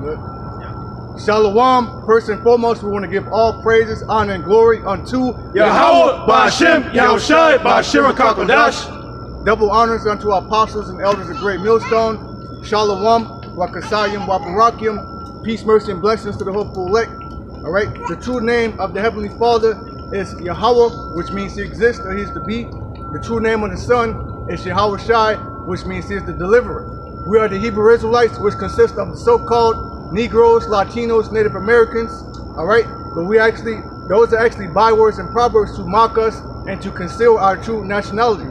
Good. Shalom. First and foremost, we want to give all praises, honor, and glory unto Yahweh, Ba'Shem, Yahushai, Ba'Shem, HaKadosh. Double honors unto our apostles and elders of Great Millstone. Shalom, Wakasayim, Waparakim. Peace, mercy, and blessings to the hopeful elect. All right. The true name of the Heavenly Father is Yahweh, which means He exists or He's to be. The true name of the Son is Yahushai, which means He is the deliverer. We are the Hebrew Israelites, which consist of the so-called Negroes, Latinos, Native Americans, all right? But those are actually bywords and proverbs to mock us and to conceal our true nationality,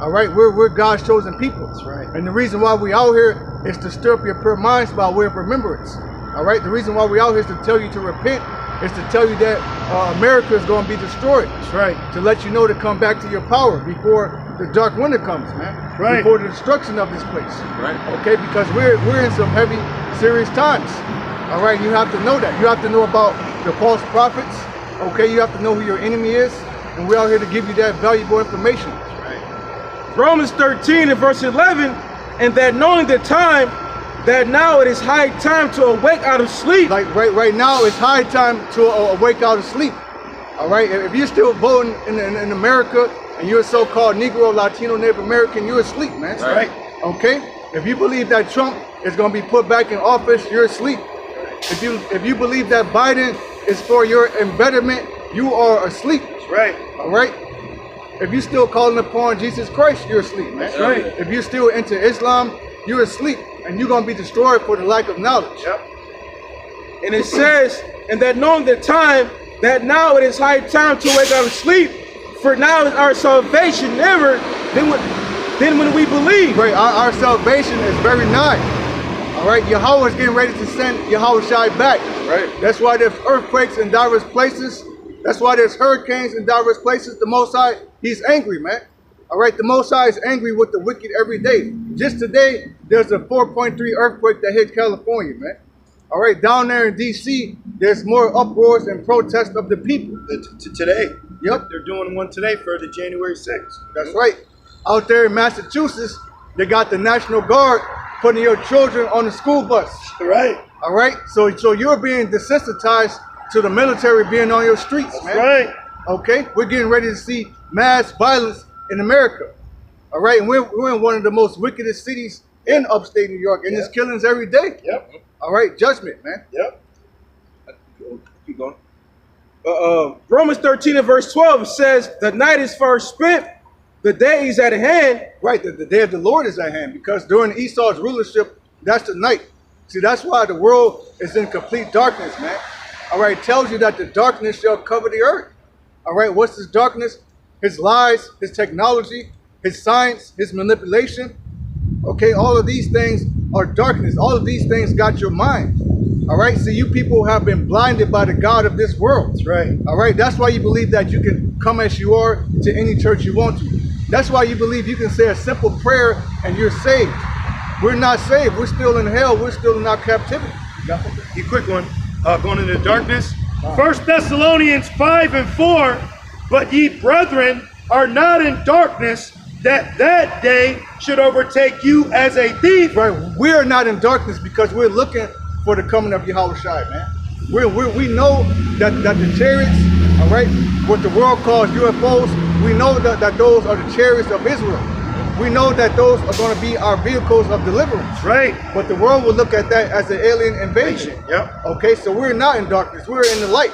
all right? We're God's chosen people. That's right. And the reason why we out here is to stir up your pure minds by way of remembrance, all right? The reason why we out here is to tell you to repent, is to tell you that America is going to be destroyed. That's right. To let you know to come back to your power before the dark winter comes, man. Right. Before the destruction of this place. Right. Okay, because we're in some heavy, serious times. All right, you have to know that. You have to know about the false prophets. Okay, you have to know who your enemy is, and we're out here to give you that valuable information. Right. Romans 13 and verse 11, and that knowing the time, that now it is high time to awake out of sleep. Like right now, it's high time to awake out of sleep. All right, if you're still voting in America, and you're a so-called Negro, Latino, Native American, you're asleep, man. That's right. Okay? If you believe that Trump is going to be put back in office, you're asleep. If you believe that Biden is for your embetterment, you are asleep. That's right. All right? If you're still calling upon Jesus Christ, you're asleep, man. That's right. If you're still into Islam, you're asleep, and you're going to be destroyed for the lack of knowledge. Yep. And it says, and that knowing the time, that now it is high time to wake out of sleep, for now is our salvation nearer than when we believe. Right, our salvation is very nigh. All right, Yahweh is getting ready to send Yahushai back. Right. That's why there's earthquakes in diverse places. That's why there's hurricanes in diverse places. The Most High, He's angry, man. All right, the Most High is angry with the wicked every day. Just today, there's a 4.3 earthquake that hit California, man. All right, down there in D.C., there's more uproars and protests of the people. Today. Yep. They're doing one today for the January 6th. That's right. Out there in Massachusetts, they got the National Guard putting your children on the school bus. Right. All right? So you're being desensitized to the military being on your streets, That's man. right. Okay? We're getting ready to see mass violence in America. All right? And we're in one of the most wickedest cities in upstate New York, and there's killings every day. Yep. All right? Judgment, man. Yep. Keep going. Romans 13 and verse 12 says, the night is far spent, the day is at hand. Right, the day of the Lord is at hand, because during Esau's rulership, that's the night. See, that's why the world is in complete darkness, man. All right, it tells you that the darkness shall cover the earth. All right, what's this darkness? His lies, his technology, his science, his manipulation. Okay, all of these things are darkness. All of these things got your mind. All right, so you people have been blinded by the God of this world. That's right. All right, that's why you believe that you can come as you are to any church you want to. That's why you believe you can say a simple prayer and you're saved. We're not saved. We're still in hell. We're still in our captivity. A quick one, going into darkness. 1 Thessalonians 5 and 4, but ye brethren are not in darkness, that day should overtake you as a thief. Right, we're not in darkness because we're looking for the coming of Yahushai, man. We know that the chariots, all right, what the world calls UFOs, we know that those are the chariots of Israel. We know that those are going to be our vehicles of deliverance. Right. But the world will look at that as an alien invasion. Yep. Okay, so we're not in darkness. We're in the light.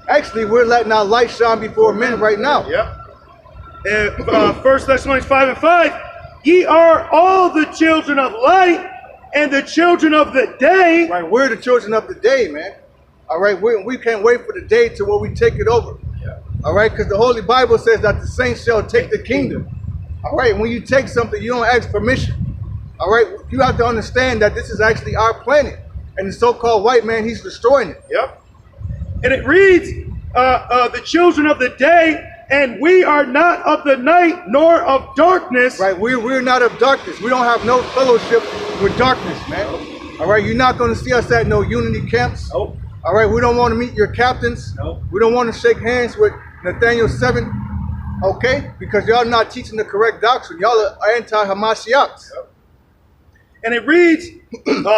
Actually, we're letting our light shine before men right now. Yep. And 1 Thessalonians 5 and 5, ye are all the children of light and the children of the day. Right, we're the children of the day, man. All right, we can't wait for the day to where we take it over. Yeah. All right, because the Holy Bible says that the saints shall take the kingdom. All right, when you take something, you don't ask permission. All right, you have to understand that this is actually our planet. And the so-called white man, he's destroying it. Yep. And it reads, the children of the day, and we are not of the night nor of darkness. Right, we're not of darkness. We don't have no fellowship with darkness, man. All right, you're not going to see us at no unity camps. Nope. All right, we don't want to meet your captains. Nope. We don't want to shake hands with Nathaniel 7. Okay, because y'all not teaching the correct doctrine. Y'all are anti-Hamashiachs. Yep. And it reads,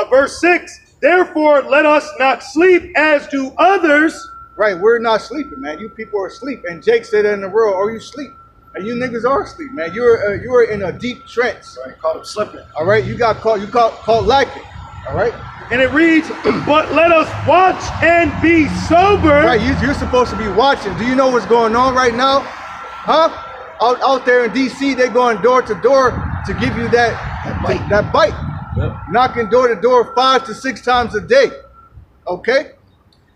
verse 6, Therefore, let us not sleep as do others. Right, we're not sleeping, man. You people are asleep. And Jake said that in the world, are you asleep? And you niggas are asleep, man. You're in a deep trance. Right, caught him slipping. All right, you got caught lacking. All right. And it reads, but let us watch and be sober. Right, you're supposed to be watching. Do you know what's going on right now? Huh? Out there in DC, they're going door to door to give you that bite. Yep. Knocking door to door 5 to 6 times a day. Okay?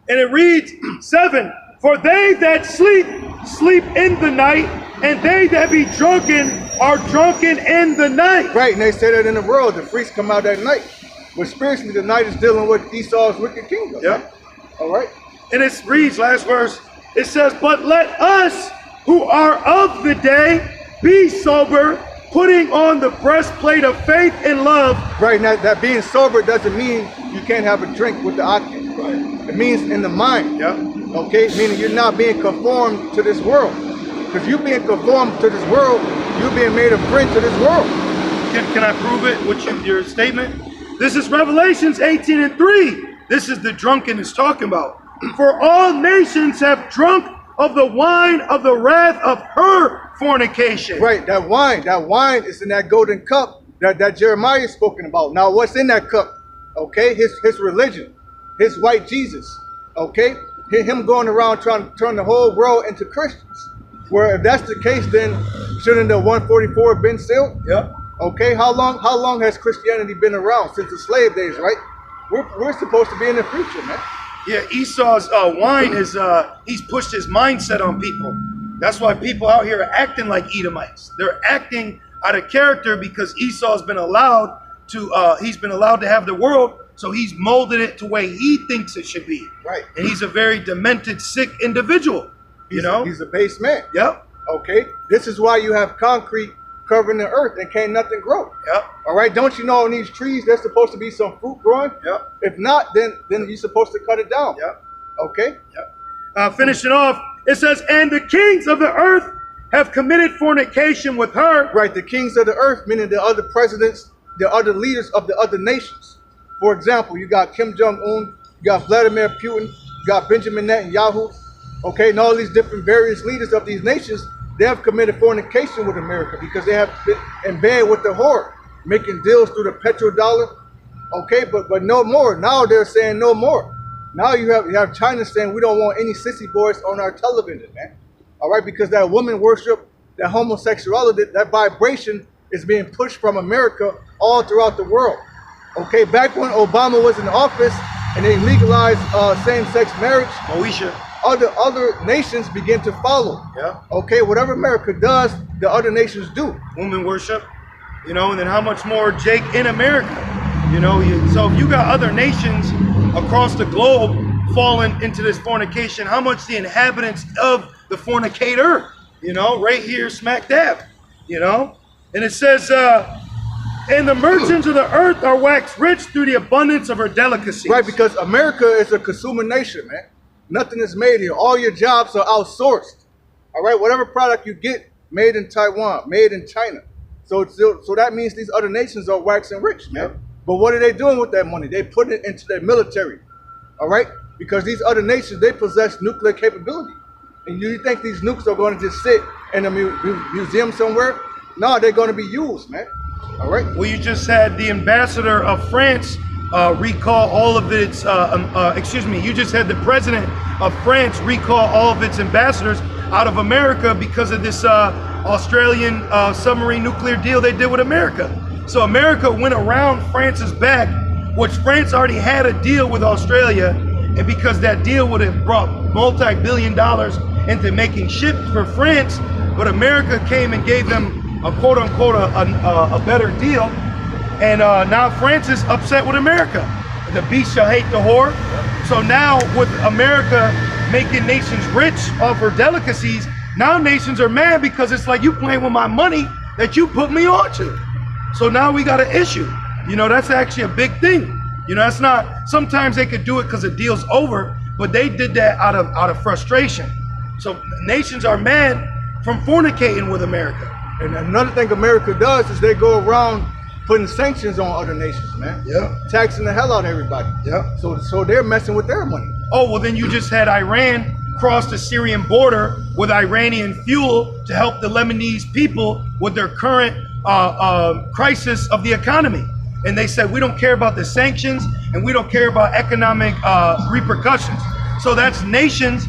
And it reads, 7, for they that sleep in the night, and they that be drunken are drunken in the night. Right, and they say that in the world, the freaks come out at night. But spiritually, the night is dealing with Esau's wicked kingdom. Yep. All right? And it reads, last verse, it says, but let us who are of the day be sober, putting on the breastplate of faith and love. Right, now that being sober doesn't mean you can't have a drink with the occupant. Right. It means in the mind. Yep. Okay, meaning you're not being conformed to this world. Because you being conformed to this world, you're being made a friend to this world. Can I prove it with your statement? This is Revelations 18:3. This is the drunkenness talking about. For all nations have drunk of the wine of the wrath of her fornication. Right, that wine is in that golden cup that Jeremiah is spoken about. Now, what's in that cup? Okay, his religion, his white Jesus. Okay, him going around trying to turn the whole world into Christians. Where if that's the case, then shouldn't the 144 have been sealed? Yep. Okay, how long has Christianity been around? Since the slave days, right? We're supposed to be in the future, man. Yeah, Esau's wine is, he's pushed his mindset on people. That's why people out here are acting like Edomites. They're acting out of character because Esau's been allowed to, have the world, so he's molded it to the way he thinks it should be. Right. And he's a very demented, sick individual, you know? He's a base man. Yep. Okay, this is why you have concrete covering the earth and can't nothing grow. Yep. All right, don't you know in these trees there's supposed to be some fruit growing? Yep. If not, then you're supposed to cut it down. Yep. Okay. Yep. Finishing off, it says, and the kings of the earth have committed fornication with her. Right, the kings of the earth, meaning the other presidents, the other leaders of the other nations. For example, you got Kim Jong-un, you got Vladimir Putin, you got Benjamin Netanyahu, okay, and all these different various leaders of these nations. They have committed fornication with America because they have been in bed with the whore, making deals through the petrodollar. Okay, but no more. Now they're saying no more. Now you have China saying we don't want any sissy boys on our television, man. All right, because that woman worship, that homosexuality, that vibration is being pushed from America all throughout the world. Okay, back when Obama was in office and they legalized same-sex marriage, Moesha. Other nations begin to follow. Yeah. Okay, whatever America does, the other nations do. Woman worship, you know, and then how much more, Jake, in America, you know, so if you got other nations across the globe falling into this fornication, how much the inhabitants of the fornicator, you know, right here, smack dab, you know, and it says, and the merchants of the earth are waxed rich through the abundance of her delicacies. Right, because America is a consumer nation, man. Nothing is made here. All your jobs are outsourced. All right, whatever product you get, made in Taiwan, made in China. So that means these other nations are waxing rich, man. Yep. But what are they doing with that money? They put it into their military. All right, because these other nations, they possess nuclear capability. And you think these nukes are going to just sit in a museum somewhere? No, they're going to be used, man. All right. Well, you just had the ambassador of France recall all of its, you just had the president of France recall all of its ambassadors out of America because of this Australian submarine nuclear deal they did with America. So America went around France's back, which France already had a deal with Australia, and because that deal would have brought multi-billion dollars into making ships for France, but America came and gave them a quote-unquote a better deal. And now France is upset with America. The beast shall hate the whore. So now with America making nations rich off her delicacies, now nations are mad because it's like you playing with my money that you put me onto. So now we got an issue. You know, that's actually a big thing. You know, that's not, sometimes they could do it because the deal's over, but they did that out of frustration. So nations are mad from fornicating with America. And another thing America does is they go around putting sanctions on other nations, man. Yeah. Taxing the hell out of everybody. Yeah. So they're messing with their money. Oh, well, then you just had Iran cross the Syrian border with Iranian fuel to help the Lebanese people with their current crisis of the economy. And they said, we don't care about the sanctions and we don't care about economic repercussions. So that's nations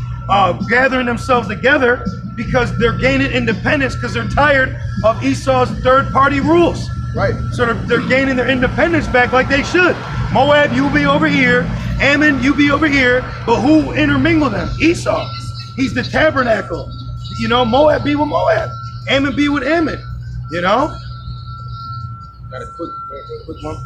gathering themselves together because they're gaining independence because they're tired of Esau's third-party rules. Right. So they're gaining their independence back like they should. Moab, you be over here. Ammon, you be over here. But who intermingled them? Esau. He's the tabernacle. You know, Moab be with Moab. Ammon be with Ammon. You know? Got a quick one.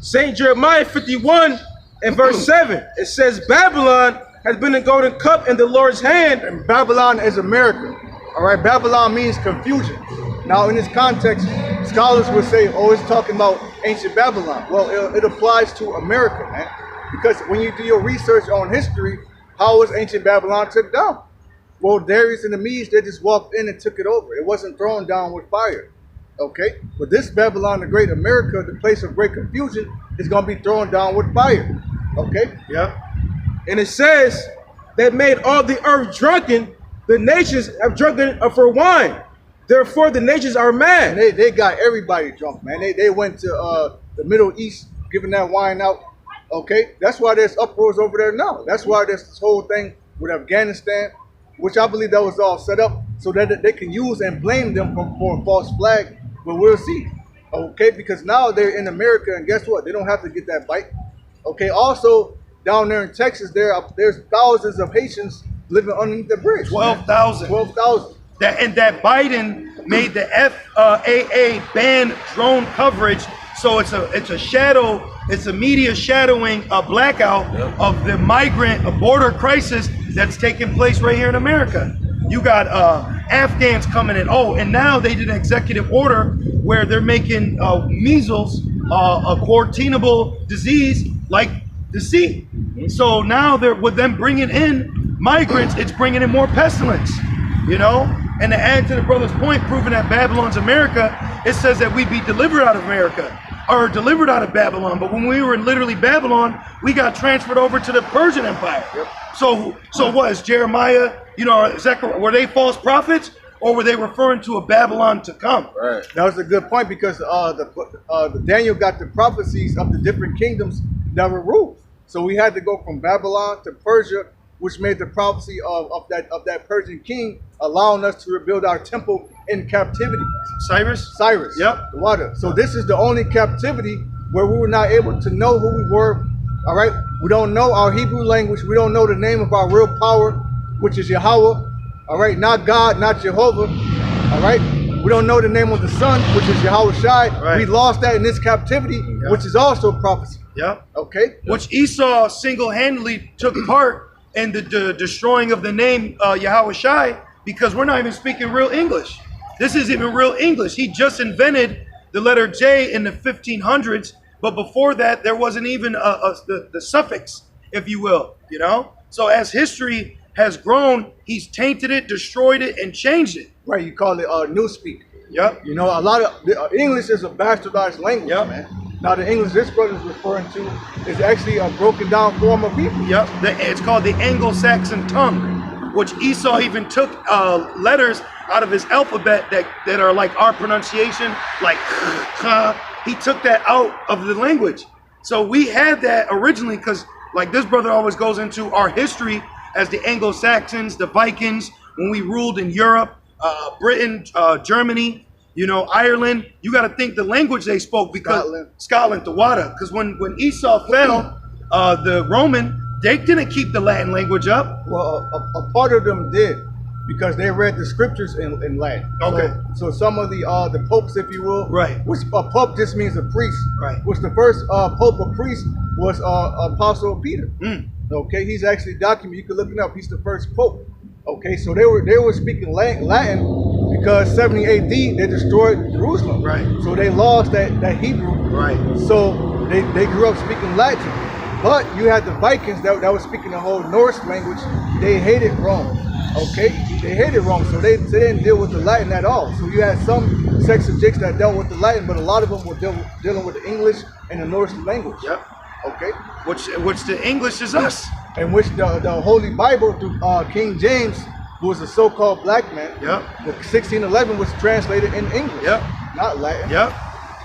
St. Jeremiah 51 and verse 7. It says, Babylon has been a golden cup in the Lord's hand. And Babylon is America. All right, Babylon means confusion. Now, in this context, scholars would say, oh, it's talking about ancient Babylon. Well, it applies to America, man. Because when you do your research on history, how was ancient Babylon took down? Well, Darius and the Medes, they just walked in and took it over. It wasn't thrown down with fire. Okay? But this Babylon, the great America, the place of great confusion, is going to be thrown down with fire. Okay? Yeah. And it says, they made all the earth drunken. The nations have drunken for wine. Therefore, the nations are mad. And they got everybody drunk, man. They went to the Middle East, giving that wine out. Okay? That's why there's uproars over there now. That's why there's this whole thing with Afghanistan, which I believe that was all set up so that they can use and blame them for a false flag. But we'll see. Okay? Because now they're in America, and guess what? They don't have to get that bite. Okay? Also, down there in Texas, there's thousands of Haitians living underneath the bridge. 12,000. 12,000. That Biden made the FAA ban drone coverage, so it's a media shadowing a blackout of the migrant border crisis that's taking place right here in America. You got Afghans coming in. Oh, and now they did an executive order where they're making measles a quarantinable disease like the sea. So now they're with them bringing in migrants, it's bringing in more pestilence, you know? And to add to the brother's point, proving that Babylon's America, it says that we'd be delivered out of America or delivered out of Babylon. But when we were in literally Babylon, we got transferred over to the Persian Empire. Yep. So what is Jeremiah, you know, Zechariah, were they false prophets or were they referring to a Babylon to come? Right. That was a good point because the Daniel got the prophecies of the different kingdoms that were ruled. So we had to go from Babylon to Persia, which made the prophecy of that Persian king allowing us to rebuild our temple in captivity. Cyrus? Yep. The water. So this is the only captivity where we were not able to know who we were. All right. We don't know our Hebrew language. We don't know the name of our real power, which is Yahweh. All right. Not God, not Jehovah. All right. We don't know the name of the Son, which is Yahweh Shai. Right. We lost that in this captivity, which is also prophecy. Yeah. Okay. Which Esau single-handedly took part in the destroying of the name Yahweh Shai, because we're not even speaking real English. This isn't even real English. He just invented the letter J in the 1500s, but before that, there wasn't even the suffix, if you will, you know? So as history has grown, he's tainted it, destroyed it, and changed it. Right, you call it newspeak. Yep. You know, a lot of English is a bastardized language, man. Now the English this brother is referring to is actually a broken down form of Hebrew. Yep, it's called the Anglo-Saxon tongue, which Esau even took letters out of his alphabet that are like our pronunciation, like he took that out of the language. So we had that originally because like this brother always goes into our history as the Anglo-Saxons, the Vikings, when we ruled in Europe, Britain, Germany, you know, Ireland. You got to think the language they spoke because Scotland, the water. Because when Esau fell, the Roman, they didn't keep the Latin language up. Well, a part of them did because they read the scriptures in Latin. Okay. So some of the popes, if you will, right? Which a pope just means a priest, right? Which the first pope or priest was Apostle Peter. Okay, he's actually documented. You can look it up. He's the first pope. Okay, so they were speaking Latin because 70 AD they destroyed Jerusalem. Right. So they lost that Hebrew. Right. So they grew up speaking Latin. But you had the Vikings that were speaking the whole Norse language. They hated Rome. Okay, they hated Rome, so they didn't deal with the Latin at all. So you had some sects of Jakes that dealt with the Latin, but a lot of them were dealing with the English and the Norse language. Yep. Okay. Which the English is us. And which the Holy Bible through King James, who was a so-called black man. Yep. The 1611 was translated in English. Yep. Not Latin. Yep.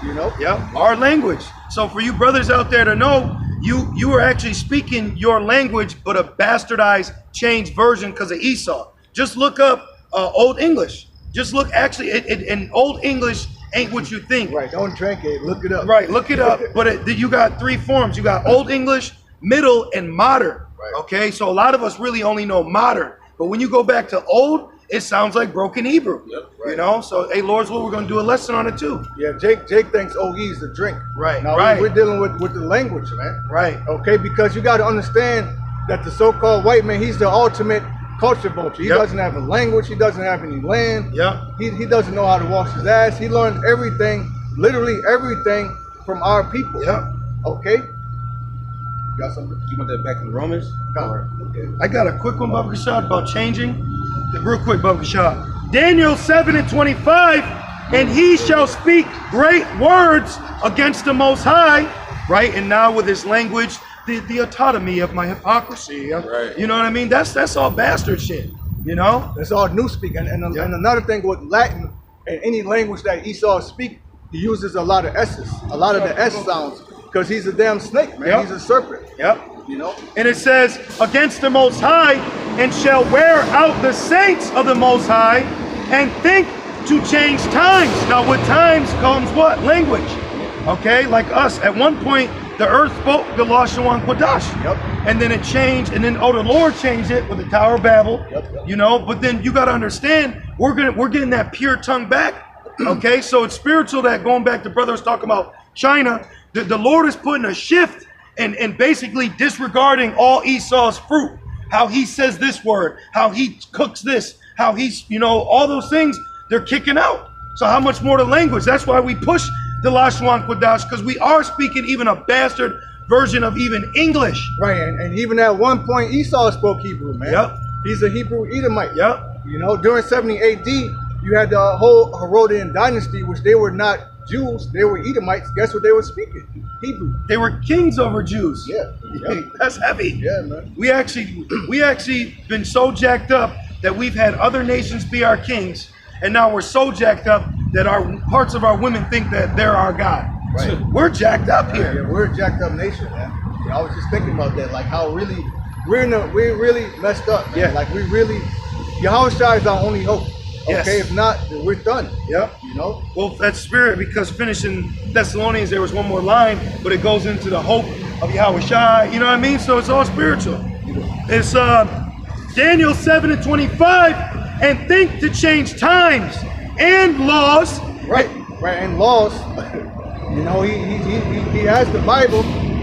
You know. Yep. Our language. So for you brothers out there to know, you are actually speaking your language, but a bastardized, changed version because of Esau. Just look up Old English. Just look, actually, in Old English ain't what you think. Right, don't drink it, look it up. Right, look it up. But you got three forms. You got Old English, Middle, and Modern. Right. Okay, so a lot of us really only know Modern. But when you go back to Old, it sounds like broken Hebrew. Yep, right. You know, so hey, Lord's will, we're going to do a lesson on it too. Yeah, Jake thinks OE is the drink. Right, Now right. we're dealing with the language, man. Right. Okay, because you got to understand that the so-called white man, he's the ultimate culture vulture. He Yep. doesn't have a language. He doesn't have any land. Yep. He doesn't know how to wash his ass. He learned everything, literally everything, from our people. Yep. Okay. Got something? You want that back in Romans? Okay. I got a quick one, Baba Kashad, about changing. Real quick, Baba Kashad. Daniel 7:25, and he shall speak great words against the Most High, right? And now with his language, the autonomy of my hypocrisy. Right. You know what I mean? That's all bastard shit, you know? That's all new speak. And another thing with Latin and any language that Esau speak, he uses a lot of S's, a lot of the S sounds, because he's a damn snake, man. Yep. He's a serpent. Yep. You know? And it says, against the Most High, and shall wear out the saints of the Most High, and think to change times. Now with times comes what? Language. Okay, like us. At one point, the earth spoke the Lashawan Quadash. Yep. And then it changed, and then the Lord changed it with the Tower of Babel. Yep. You know, but then you gotta understand, we're getting that pure tongue back. Okay, so it's spiritual, that going back to brothers talking about China, the Lord is putting a shift and basically disregarding all Esau's fruit. How he says this word, how he cooks this, how he's, you know, all those things, they're kicking out. So how much more the language? That's why we push the Lashawan Quadash, because we are speaking even a bastard version of even English. Right, and even at one point, Esau spoke Hebrew, man. Yep. He's a Hebrew Edomite. Yep. You know, during 70 AD, you had the whole Herodian dynasty, which they were not Jews, they were Edomites. Guess what they were speaking? Hebrew. They were kings over Jews. Yeah. Yep. That's heavy. Yeah, man. We actually been so jacked up that we've had other nations be our kings, and now we're so jacked up that parts of our women think that they're our God. Right. We're jacked up here. Yeah, we're a jacked up nation, man. Yeah, I was just thinking about that, like how really we're really messed up, man. Yeah. Like we really, Yahushua is our only hope. Yes. Okay, if not, then we're done. Yep. You know? Well, that's spirit, because finishing Thessalonians, there was one more line, but it goes into the hope of Yahweh Shai. You know what I mean? So it's all spiritual. It's Daniel 7:25, and think to change times and laws. Right, and laws. You know, he has the Bible,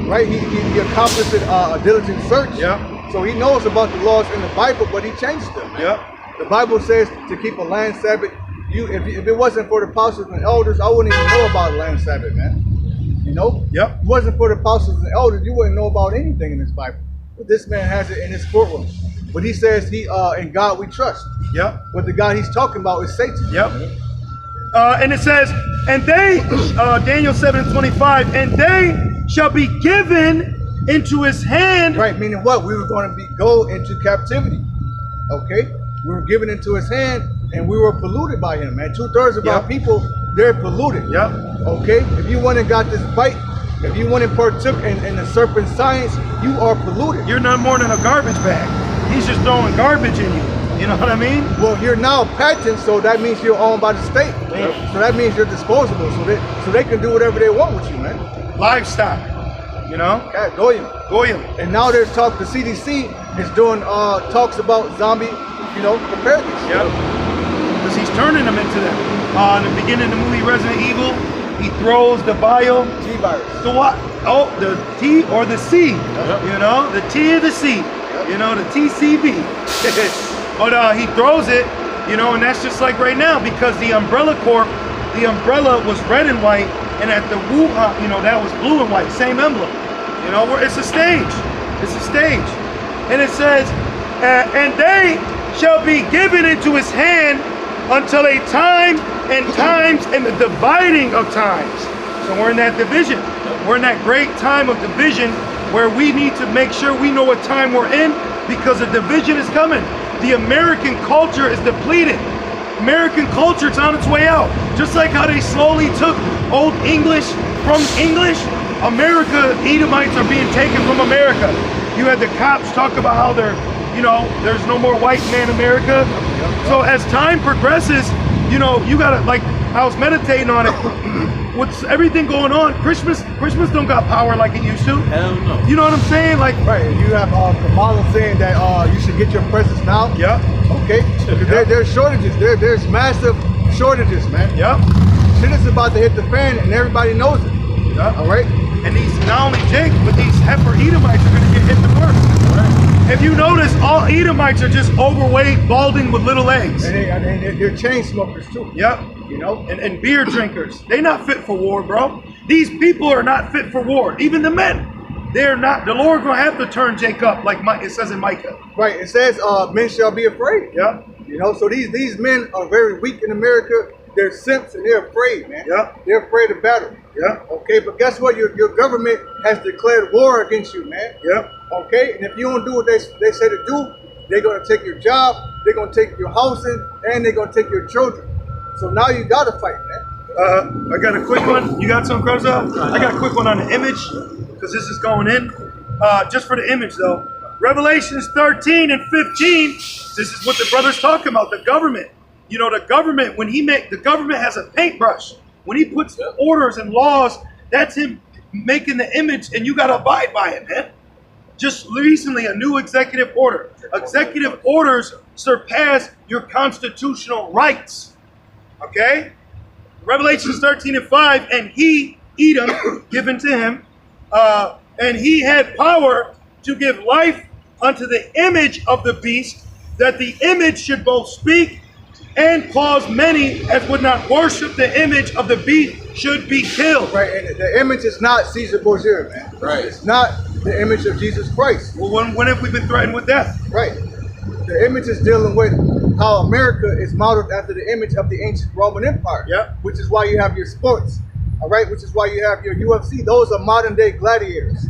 right? He accomplished a diligent search. Yeah. So he knows about the laws in the Bible, but he changed them. Man. Yep. The Bible says to keep a land Sabbath. If it wasn't for the apostles and elders, I wouldn't even know about land Sabbath, man. You know? Yep. If it wasn't for the apostles and elders, you wouldn't know about anything in this Bible. But this man has it in his courtroom. But he says in God we trust. Yep. But the God he's talking about is Satan. Yep. And it says, and they, Daniel 7:25, and they shall be given into his hand. Right, meaning what? We were going to go into captivity. Okay? We were given into his hand, and we were polluted by him, man. 2/3 of our people, they're polluted. Yep. Okay? If you went and got this bite, if you went and partook in the serpent science, you are polluted. You're not more than a garbage bag. He's just throwing garbage in you. You know what I mean? Well, you're now patent, so that means you're owned by the state. Yep. So that means you're disposable, so they can do whatever they want with you, man. Livestock. You know? God, Goyim. Goyim. And now there's talk, the CDC is doing talks about zombie, preparedness. Yep. Because he's turning them into them. In the beginning of the movie Resident Evil, he throws the bio. T-virus. The what? Oh, the T or the C. Yep. You know, the T or the C. Yep. You know, the TCB. But he throws it, and that's just like right now, because the Umbrella Corp, the umbrella was red and white, and at the Wuhan, that was blue and white, same emblem. You know, it's a stage. It's a stage. And it says, and they shall be given into his hand until a time and times and the dividing of times. So we're in that division. We're in that great time of division where we need to make sure we know what time we're in, because a division is coming. The American culture is depleted. American culture is on its way out. Just like how they slowly took Old English from English, America, Edomites are being taken from America. You had the cops talk about how they're, you know, there's no more white man America. So as time progresses, you know, you gotta, like, I was meditating on it. What's everything going on? Christmas don't got power like it used to. Hell no. You know what I'm saying? Like, Right, and you have Kamala saying that you should get your presents now. yeah, Okay, there's shortages. There's massive shortages, man. yeah, Shit is about to hit the fan, and everybody knows it. yeah. All right. And these, not only Jake, but these heifer Edomites are gonna get hit the worst. If you notice, all Edomites are just overweight, balding with little legs. And they're chain smokers too. Yep. You know. And beer drinkers. They not fit for war, bro. These people are not fit for war. Even the men. They're not. The Lord gonna have to turn Jake up, like it says in Micah. Right. It says men shall be afraid. Yeah. You know. So these men are very weak in America. They're simps and they're afraid, man. Yeah. They're afraid of battle. Yeah. Okay. But guess what? Your government has declared war against you, man. Yeah. Okay. And if you don't do what they say to do, they're gonna take your job. They're gonna take your housing, and they're gonna take your children. So now you gotta fight, man. I got a quick one. You got some, Krauza? I got a quick one on the image, because this is going in. Just for the image, though. Revelations 13 and 15, this is what the brother's talking about, the government. You know, the government, the government has a paintbrush. When he puts orders and laws, that's him making the image, and you got to abide by it, man. Just recently, a new executive order. Executive orders surpass your constitutional rights. Okay? Revelations 13 and 5, and he, Edom, given to him, and he had power to give life unto the image of the beast, that the image should both speak and cause many as would not worship the image of the beast should be killed. Right, and the image is not Caesar Borgia, man. Right. It's not the image of Jesus Christ. Well, when have we been threatened with death? Right. The image is dealing with how America is modeled after the image of the ancient Roman Empire. Yeah. Which is why you have your sports. All right. Which is why you have your UFC. Those are modern day gladiators.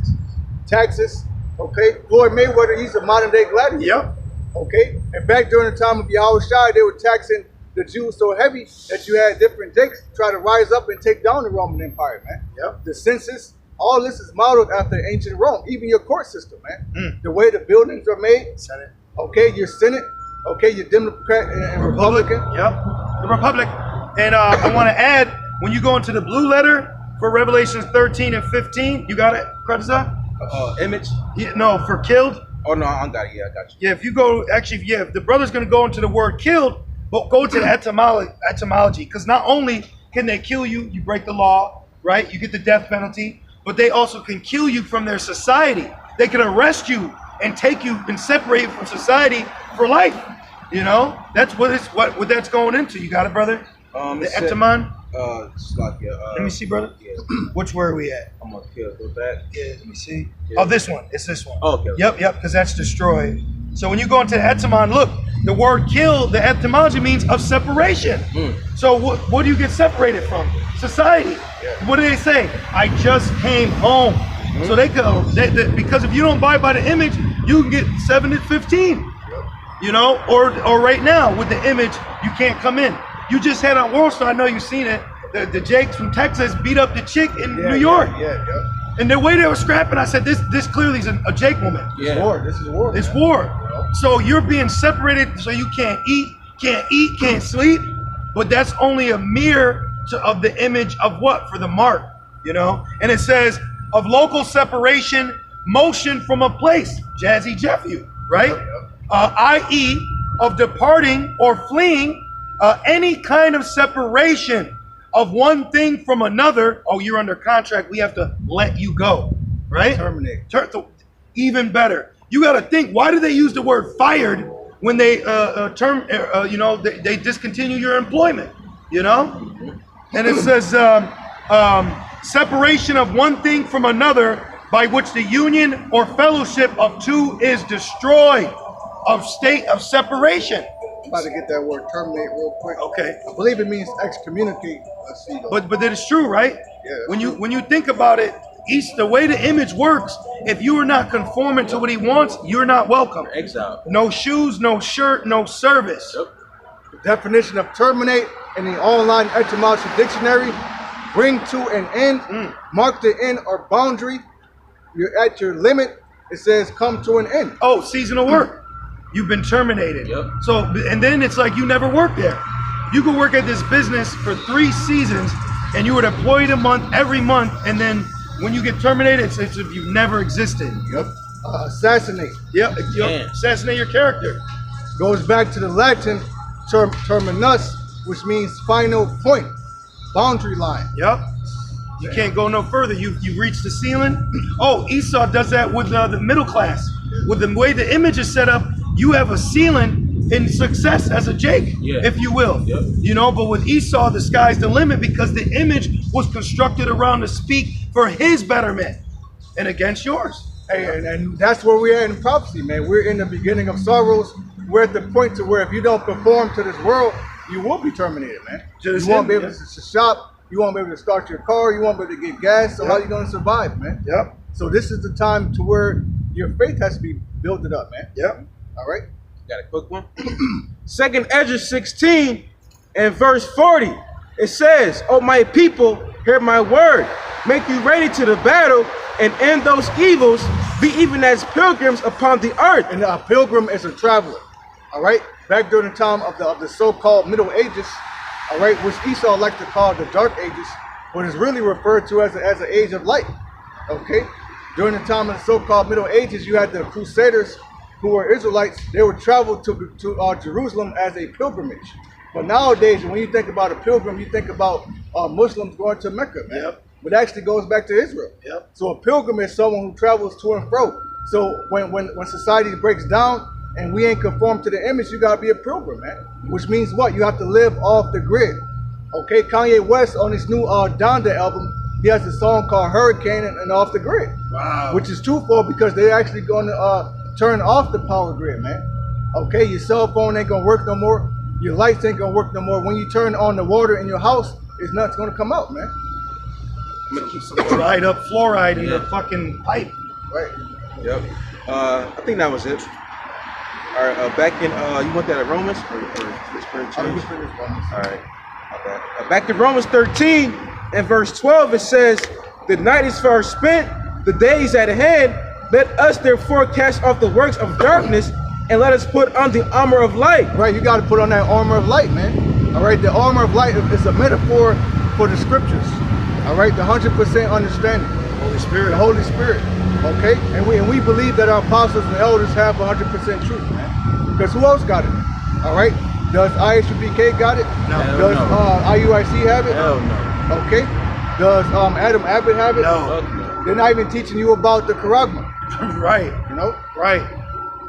Texas. Okay. Floyd Mayweather, he's a modern day gladiator. Yep. Okay. And back during the time of Yahushua, they were taxing the Jews so heavy that you had different Jakes try to rise up and take down the Roman Empire, man. Yep. The census, all this is modeled after ancient Rome. Even your court system, man. Mm. The way the buildings are made. Senate. Okay, your Senate. Okay, your Democrat and Republican. Yep. The Republic. And I want to add, when you go into the blue letter for Revelations 13 and 15, you got it, Krauza? Image? Yeah, no, for killed. Oh, no, I got it. Yeah, I got you. Yeah, if you go, actually, yeah, if the brother's going to go into the word killed, but go to the etymology, because not only can they kill you, you break the law, right? You get the death penalty, but they also can kill you from their society. They can arrest you and take you and separate you from society for life. You know, that's what that's going into. You got it, brother? The etymon. Let me see, brother. Yeah. Which word are we at? I'm gonna kill. Go back. Yeah, let me see. Yeah. Oh, this one. It's this one. Oh, okay. Yep, because that's destroyed. So when you go into the etymon, look, the word kill, the etymology means of separation. So what do you get separated from? Society. Yeah. What do they say? I just came home. So they go, because if you don't abide by the image, you can get 7 to 15. You know, or right now with the image, you can't come in. You just had on World Star, I know you've seen it. The Jakes from Texas beat up the chick in New York. Yeah. And the way they were scrapping, I said, this clearly is a Jake woman. Yeah. This is war. It's war. So you're being separated, so you can't eat, can't sleep. But that's only a mirror of the image of what? For the mark, you know? And it says, of local separation, motion from a place. Jazzy Jeffu, right? I.e. of departing or fleeing any kind of separation of one thing from another. Oh, you're under contract. We have to let you go, right? Terminate. Even better. You got to think. Why do they use the word fired when they they discontinue your employment? You know, and it says separation of one thing from another by which the union or fellowship of two is destroyed, of state of separation. I'm about to get that word terminate real quick. Okay. I believe it means excommunicate. But that is true, right? Yeah, When you think about it, the way the image works, if you are not conforming to what he wants, you're not welcome. Exile. No shoes, no shirt, no service. Yep. The definition of terminate in the online etymology dictionary: bring to an end, mark the end or boundary. You're at your limit. It says come to an end. Oh, seasonal work. You've been terminated. Yep. So, and then it's like you never worked there. You could work at this business for 3 seasons and you would employ a month every month, and then when you get terminated, it's as if you've never existed. Yep. Assassinate. Yep. Assassinate your character. Goes back to the Latin terminus, which means final point, boundary line. Yep. You can't go no further. You've reached the ceiling. Oh, Esau does that with the middle class. With the way the image is set up, you have a ceiling in success as a Jake, if you will. Yep. You know, but with Esau, the sky's the limit because the image was constructed around to speak for his betterment and against yours. Hey, and that's where we're at in prophecy, man. We're in the beginning of sorrows. We're at the point to where if you don't perform to this world, you will be terminated, man. You won't be able to shop. You won't be able to start your car. You won't be able to get gas. So how are you going to survive, man? Yep. So this is the time to where your faith has to be built up, man. Yep. All right. Got a quick one. 2nd Ezra 16 and verse 40. It says, "O my people, hear my word. Make you ready to the battle, and end those evils. Be even as pilgrims upon the earth." And a pilgrim is a traveler. All right. Back during the time of the so-called Middle Ages, all right, which Esau liked to call the Dark Ages, but is really referred to as an age of light. Okay. During the time of the so-called Middle Ages, you had the Crusaders, who were Israelites. They would travel to Jerusalem as a pilgrimage. But nowadays, when you think about a pilgrim, you think about Muslims going to Mecca, man. Yep. But it actually goes back to Israel. Yep. So a pilgrim is someone who travels to and fro. So when society breaks down and we ain't conform to the image, you gotta be a pilgrim, man. Which means what? You have to live off the grid. Okay, Kanye West on his new Donda album, he has a song called Hurricane and Off the Grid. Wow. Which is twofold because they're actually going to turn off the power grid, man. Okay, your cell phone ain't gonna work no more. Your lights ain't gonna work no more. When you turn on the water in your house, it's not gonna come out, man. I'm gonna keep some dried up fluoride in the fucking pipe. Right. Yep. I think that was it. All right. Back in you want that at Romans or change? All right. Back in Romans 13 and verse 12, it says, "The night is far spent, the day is at hand. Let us therefore cast off the works of darkness, and let us put on the armor of light." Right, you got to put on that armor of light, man. All right, the armor of light is a metaphor for the scriptures. All right, the 100% understanding. Holy Spirit. The Holy Spirit. Okay, and we believe that our apostles and elders have 100% truth, man. Because who else got it? All right, does ISUBK got it? No. Does IUIC have it? Hell no. Okay. Does Adam Abbott have it? No. They're not even teaching you about the charagma. Right. You know? Right.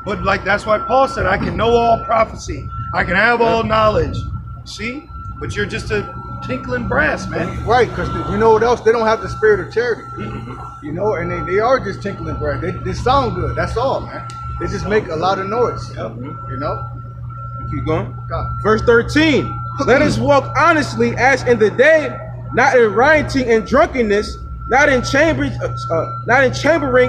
But like that's why Paul said, I can know all prophecy. I can have all knowledge. See? But you're just a tinkling brass, man. Right, because you know what else? They don't have the spirit of charity. You know, and they are just tinkling brass. They sound good. That's all, man. They just make a lot of noise. Yep. You know? Keep going. God. Verse 13. "Let us walk honestly as in the day, not in rioting and drunkenness, not in chambering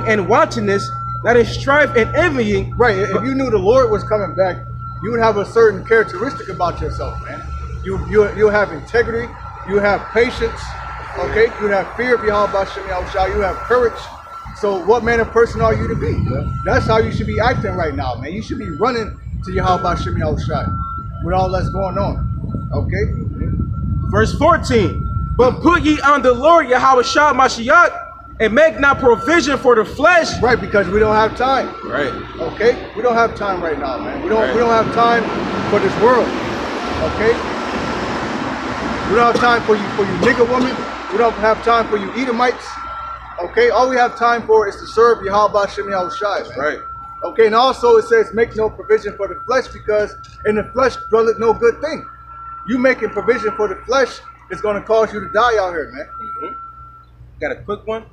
and wantonness, not in strife and envying." Right, if you knew the Lord was coming back, you would have a certain characteristic about yourself, man. You'll have integrity, you have patience, okay? You have fear of Yahweh Shem Yahushua, you have courage. So what manner of person are you to be? That's how you should be acting right now, man. You should be running to Yahweh Shem Yahushua with all that's going on, okay? Verse 14. "But put ye on the Lord Yahushua Mashiach, and make not provision for the flesh." Right, because we don't have time. Right. Okay? We don't have time right now, man. We don't have time for this world. Okay? We don't have time for you nigger woman. We don't have time for you Edomites. Okay? All we have time for is to serve Yahweh Shem Yahushua, man. Right. Okay, and also it says make no provision for the flesh, because in the flesh dwelleth no good thing. You making provision for the flesh is going to cause you to die out here, man. Got a quick one.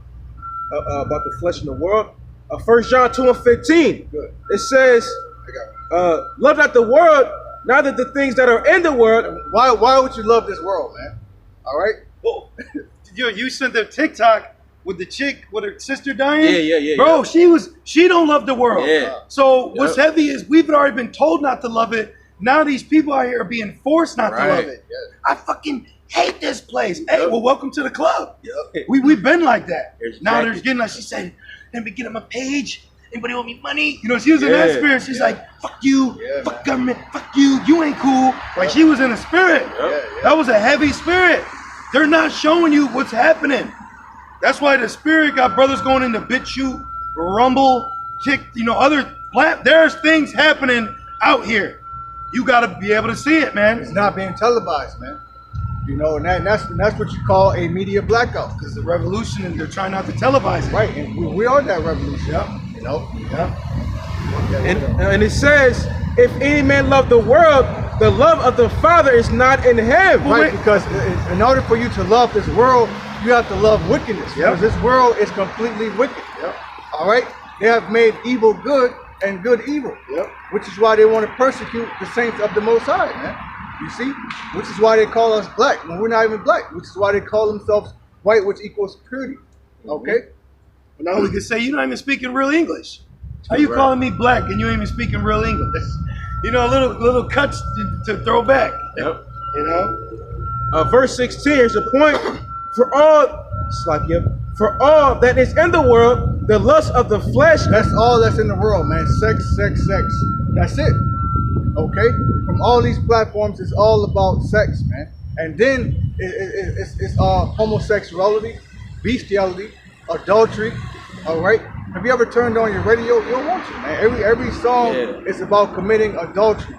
about the flesh in the world. 1 John 2:15. Good. It says, love not the world, neither the things that are in the world. Why would you love this world, man? All right. Well, you sent the TikTok with the chick with her sister dying. Yeah. Bro, she don't love the world. Yeah. So what's heavy is we've already been told not to love it. Now these people out here are being forced not to love it. Yeah. I fucking hate this place. Hey, well, welcome to the club. Yep. We've been like that. Exactly. Now they're getting like, she said, let me get on my page. Anybody owe me money? You know, she was in that spirit. She's like, fuck you, fuck government, fuck you ain't cool. Like she was in a spirit. That was a heavy spirit. They're not showing you what's happening. That's why the spirit got brothers going into BitChute, Rumble, other there's things happening out here. You got to be able to see it, man. It's not being televised, man. You know, and that's what you call a media blackout. Because the revolution, and they're trying not to televise it. Right, and we are that revolution. You know. And it says, if any man love the world, the love of the Father is not in him. Right, because in order for you to love this world, you have to love wickedness. Because this world is completely wicked. All right? They have made evil good and good evil. Which is why they want to persecute the saints of the Most High, man. You see? Which is why they call us black when we're not even black. Which is why they call themselves white, which equals purity. Okay? But now we can say, you're not even speaking real English. How you calling me black and you ain't even speaking real English? You know, little cuts to throw back. You know? Verse 16, here's a point. For all that is in the world, the lust of the flesh. That's all that's in the world, man. Sex. That's it. Okay? From all these platforms, it's all about sex, man. And then it's homosexuality, bestiality, adultery. All right? Have you ever turned on your radio? You don't want to, man. Every song is about committing adultery.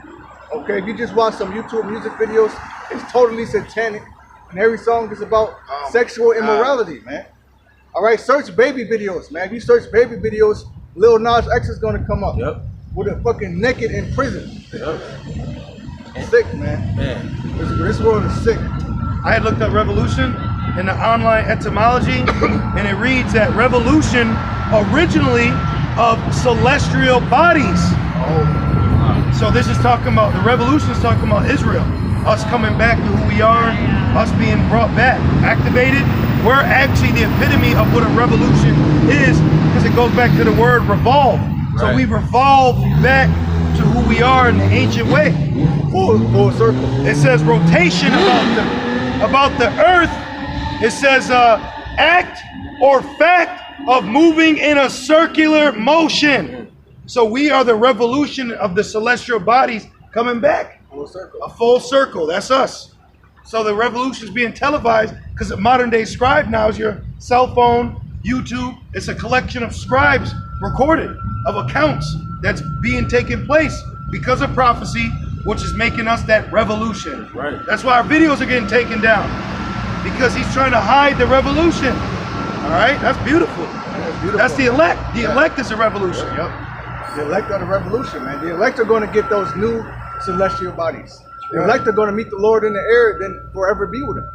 Okay? If you just watch some YouTube music videos, it's totally satanic. And every song is about sexual immorality, man. All right? Search baby videos, man. If you search baby videos, Lil Nas X is going to come up. With a fucking naked in prison. Sick, man. This world is sick. I had looked up revolution in the online etymology, and it reads that revolution originally of celestial bodies. So this is talking about, the revolution is talking about Israel. Us coming back to who we are, us being brought back, activated. We're actually the epitome of what a revolution is, because it goes back to the word revolve. So we revolve back to who we are in the ancient way. Full circle. It says rotation about the earth. It says act or fact of moving in a circular motion. So we are the revolution of the celestial bodies coming back. Full circle. A full circle. That's us. So the revolution is being televised because the modern day scribe now is your cell phone, YouTube. It's a collection of scribes recorded of accounts that's being taken place because of prophecy, which is making us that revolution. Right. That's why our videos are getting taken down, because he's trying to hide the revolution. All right, that's beautiful. That's the elect. The elect is a revolution. The elect are the revolution, man. The elect are going to get those new celestial bodies. The elect are going to meet the Lord in the air, then forever be with him.